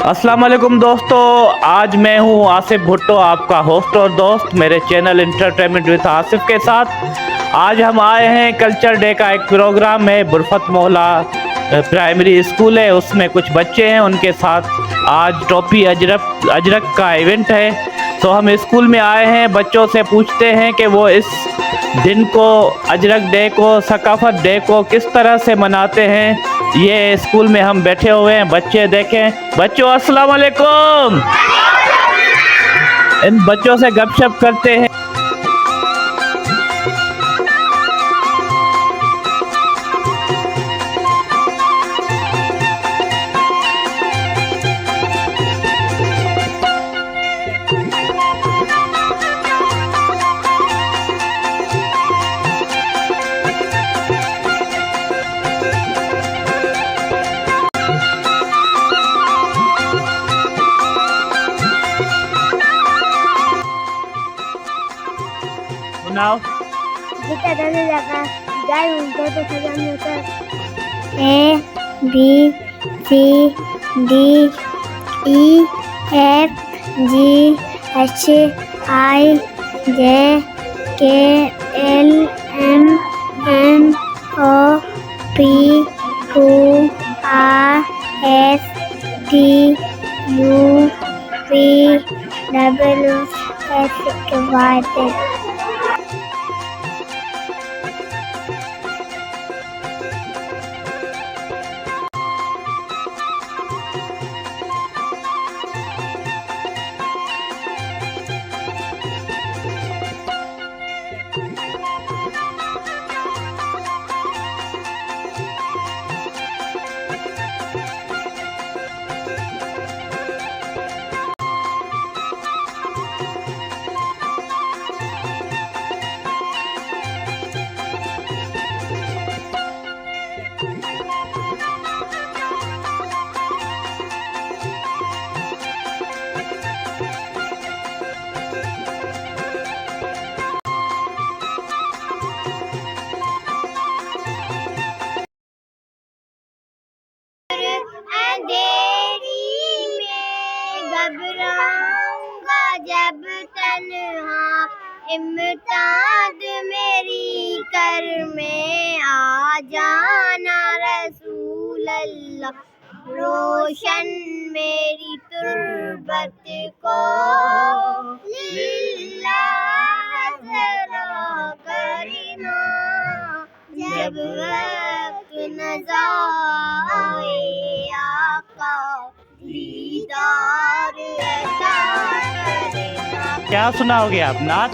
अस्सलाम वालेकुम दोस्तों, आज मैं हूं आसिफ भुट्टो, आपका होस्ट और दोस्त मेरे चैनल एंटरटेनमेंट विद आसिफ के साथ। आज हम आए हैं कल्चर डे का एक प्रोग्राम है, बुरफत मोहल्ला प्राइमरी स्कूल है, उसमें कुछ बच्चे हैं, उनके साथ आज टोपी अजरक का इवेंट है। तो हम स्कूल में आए हैं, बच्चों से पूछते हैं कि वो इस दिन को, अजरक डे को, सकाफत डे को किस तरह से मनाते हैं। ये स्कूल में हम बैठे हुए हैं, बच्चे देखें। बच्चों अस्सलाम वालेकुम। इन बच्चों से गपशप करते हैं। सुनाओ। A B C D E F G H I J K L M N O P Q R S T U V W X Y Z। अंधेरी में घबराऊंगा जब तन्हा, इम्ताद मेरी कर में आ जाना रसूल अल्लाह। रोशन मेरी तुर्बत को लिल्लाह जरा करना, जब वक्त नज़ा आए आका दीदार अता करना। क्या सुनाओगे आप? नात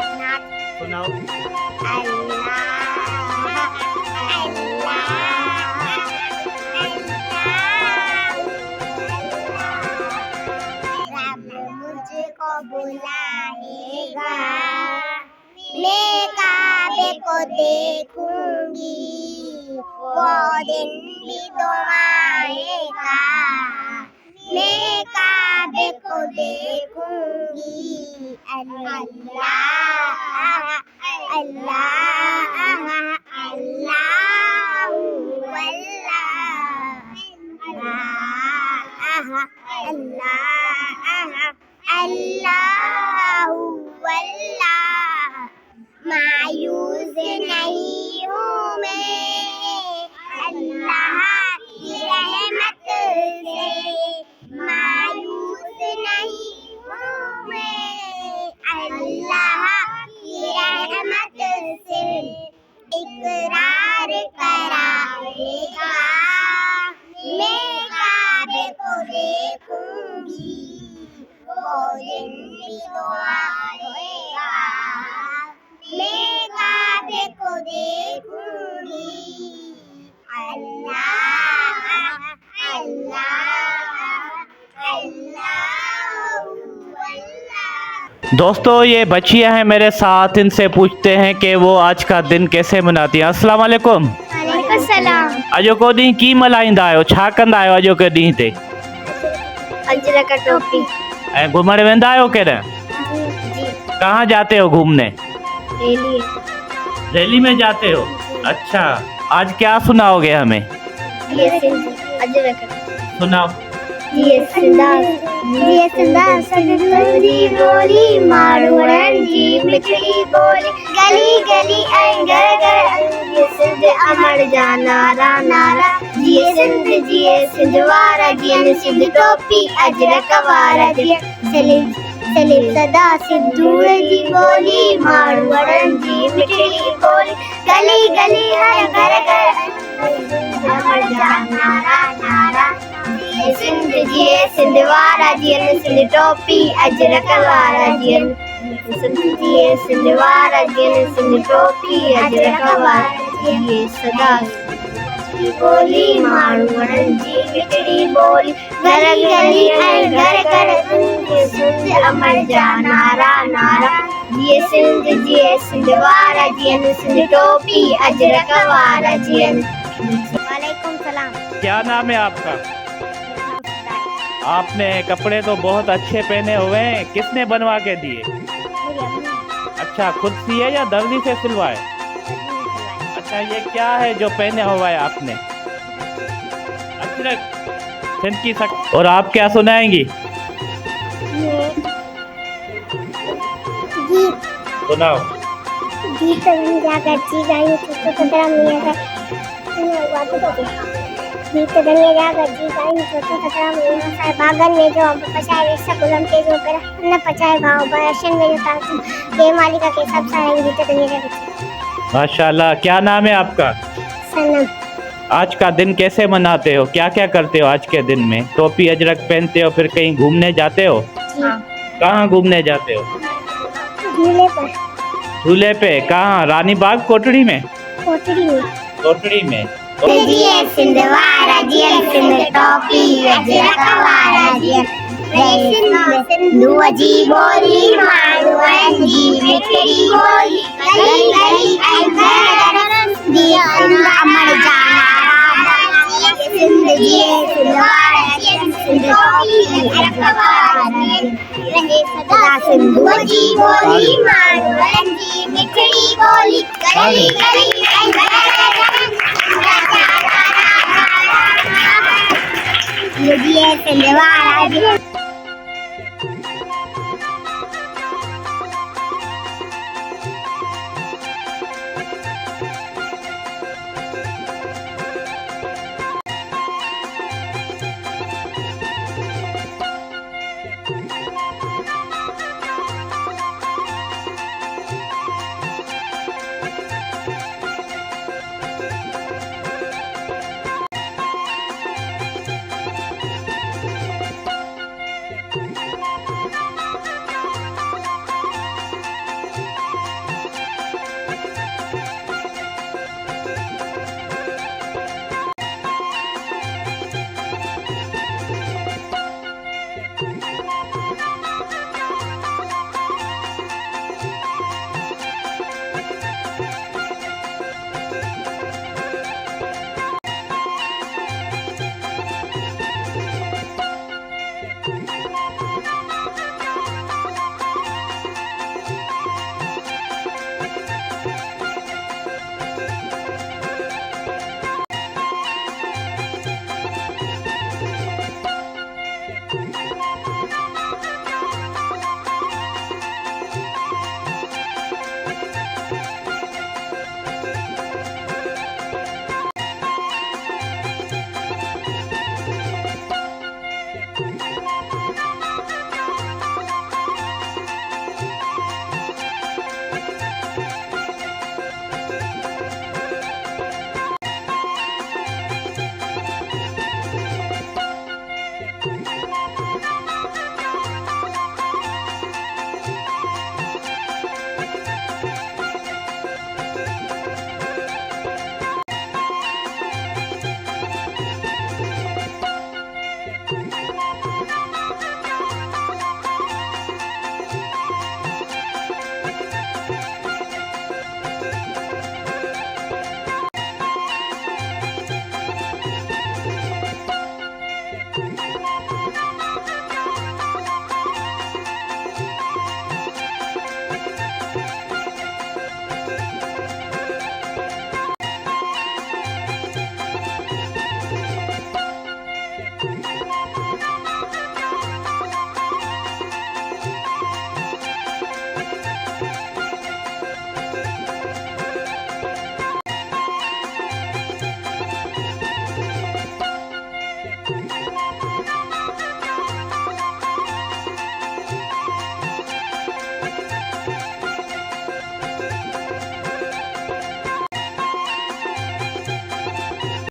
सुनाओ। मुझको बुलाएगा, मैं काबे को देखूंगी, वो दिन भी तो आएगा। मैं काबे को देखूंगी, अल्लाह अल्लाह अल्लाह अल्लाहु अल्लाह। मायूस नहीं हूँ मैं अल्लाह की रहमत से, मायूस नहीं हूँ मैं अल्लाह की रहमत से। इकरार कराएगा, मैं काबे को देखूंगी, वो दिन भी तो आएगा। मैं काबे को देखूंगी, अल्लाह अल्लाह अल्लाह अल्लाह। दोस्तों ये बच्चियां हैं मेरे साथ, इनसे पूछते हैं कि वो आज का दिन कैसे मनाती हैं। अस्सलाम वालेकुम। वालेकुम सलाम। अजो को ॾींहुं की मल्हाईंदा आहियो, छा कंदा आहियो अजो के ॾींहुं ते? अजरक टोपी। ऐं घुमण वेंदा आहियो केॾांहुं? जी। कहाँ जाते हो घूमने? रैली। रैली में जाते हो? अच्छा, आज क्या सुनाओगे हमें? अजरक। सुनाओ। जी बोली मारवाड़न जी मिठड़ी बोली गली गली ऐ घर घर ये सिंध अमर जा नारा नारा जिए सिंध वारा जिए सिंध टोपी अजरक वारा जिए सलीम सदा सिद्धूर जी बोली मारवाड़न जी मिठड़ी बोली गली गली है घर घर अमर जा नारा नारा जिए सिंध वारा जिए सिंध टोपी अजरक वारा जिए सिंध वारा जिए सिंध टोपी अजरक वारा जिए सदा बोली मारवाड़न जी मिठड़ी बोली गली गली है घर घर सिंध अमर जा नारा नारा जिए सिंध वारा जिए सिंध टोपी अजरक वारा जिए। वालेकुम सलाम। क्या नाम है आपका? आपने कपड़े तो बहुत अच्छे पहने हुए हैं, किसने बनवा के दिए? अच्छा, खुद सिए या दर्जी से सिलवाए? अच्छा, ये क्या है जो पहने हुआ है आपने? अजरक सिंध की और आप क्या सुनाएंगी? गीत सुनाओ। गीत जाकर जी गाई तो तदरा मिया का गीत दुनिया जाकर जी गाई तो तदरा मिया का बागन में जो हम पचाए वैसा गुलाम के जो कर न पचाए गांव बरशन में जो ताकि ये मालिका के सब सारे गीत दुनिया जाकर। माशाल्लाह। क्या नाम है आपका? सनम। आज का दिन कैसे मनाते हो? क्या क्या करते हो आज के दिन में? टोपी अजरक पहनते हो, फिर कहीं घूमने जाते हो? कहाँ घूमने जाते हो? झूले पर। झूले पे कहाँ? रानी बाग कोटड़ी में? कोटड़ी में। कोटड़ी में। जिए सिंध वारा जिए सिंध टोपी अजरक वारा जिए सिंधु जी बोली मारवाड़न जी मिठड़ी बोली गली गली ऐ घर घर जिए सिंध अमर जा नारा सिंध जिए सिंध वारा जिए सिंध टोपी अजरक वारा जिए सदा सिंधु जी बोली मारवाड़न जी मिठड़ी बोली गली गली ऐ घर घर जिए सिंध वारा जिए